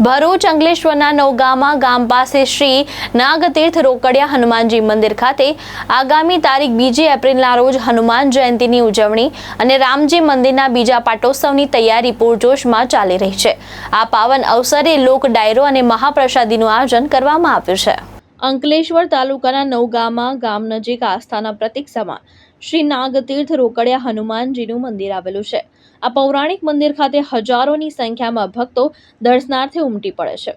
ભરૂચ અંકલેશ્વરના નવગામા ગામ પાસે શ્રી નાગતીર્થ રોકડિયા હનુમાનજી મંદિર ખાતે આગામી તારીખ 2 એપ્રિલના રોજ હનુમાન જયંતીની ઉજવણી અને રામજી મંદિરના બીજા પાટોત્સવની તૈયારી પૂરજોશમાં ચાલી રહી છે। આ પાવન અવસરે લોક ડાયરો અને મહાપ્રસાદીનું આયોજન કરવામાં આવ્યું છે। અંકલેશ્વર તાલુકાના નવગામા ગામ નજીક આસ્થાના પ્રતીક સમાન શ્રી નાગતીર્થ રોકડિયા હનુમાનજીનું મંદિર આવેલું છે। આ પૌરાણિક મંદિર ખાતે હજારોની સંખ્યામાં ભક્તો દર્શનાર્થે ઉમટી પડે છે।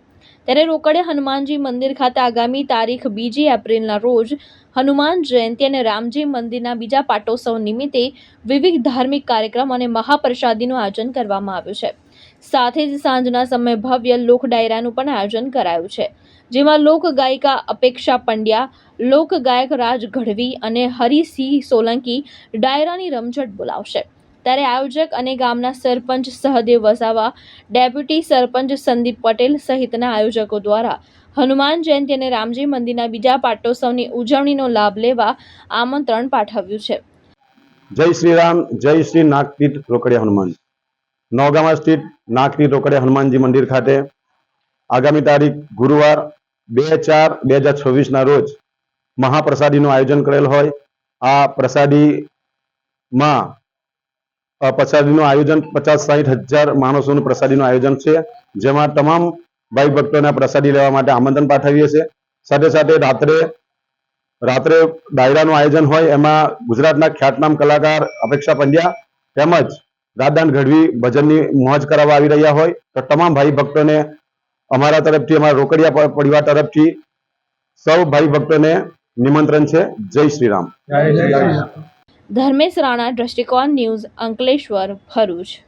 ત્યારે રોકડિયા હનુમાનજી મંદિર ખાતે આગામી તારીખ 2 એપ્રિલના રોજ હનુમાન જયંતી અને રામજી મંદિરના બીજા પાટોત્સવ નિમિત્તે વિવિધ ધાર્મિક કાર્યક્રમ અને મહાપ્રસાદીનું આયોજન કરવામાં આવ્યું છે। સાથે જ સાંજના સમયે ભવ્ય લોક ડાયરાનું પણ આયોજન કરાયું છે, જેમાં લોક ગાયિકા અપેક્ષા પંડ્યા, લોક ગાયક રાજ ગઢવી અને હરિસિંહ સોલંકી ડાયરાની રમઝટ બોલાવશે। ત્યારે આયોજક અને ગામના સરપંચ સહદેવ વસાવા, ડેપ્યુટી સરપંચ સંદીપ પટેલ સહિતના આયોજકો દ્વારા હનુમાન જયંતી અને રામજી મંદિરના બીજા પાટોત્સવની ઉજવણીનો લાભ લેવા આમંત્રણ પાઠવ્યું છે। જય શ્રી રામ, જય શ્રી નાગતીર્થ રોકડિયા હનુમાન। નવગામા સ્થિત નાગતીર્થ રોકડિયા હનુમાનજી મંદિર ખાતે આગામી તારીખ ગુરુવાર 2/4/2026 ના રોજ મહાપ્રસાદીનું આયોજન કરેલ હોય। આ પ્રસાદીનું આયોજન 50-60 હજાર માણસોનું પ્રસાદીનું આયોજન છે, જેમાં તમામ ભાઈ ભક્તોને પ્રસાદી લેવા માટે આમંત્રણ પાઠવીએ છીએ। સાથે સાથે રાત્રે ડાયરાનું આયોજન હોય, એમાં ગુજરાતના ખ્યાતનામ કલાકાર અપેક્ષા પંડ્યા તેમજ રાધાન ગઢવી ભજનની મોજ કરાવવા આવી રહ્યા હોય, તો તમામ ભાઈ ભક્તોને અમારા તરફથી, અમારા રોકડિયા પરિવાર તરફથી સૌ ભાઈ ભક્તોને નિમંત્રણ છે। જય શ્રી રામ। ધર્મેશ રાણા, દ્રષ્ટિકોણ ન્યૂઝ, અંકલેશ્વર, ભરૂચ।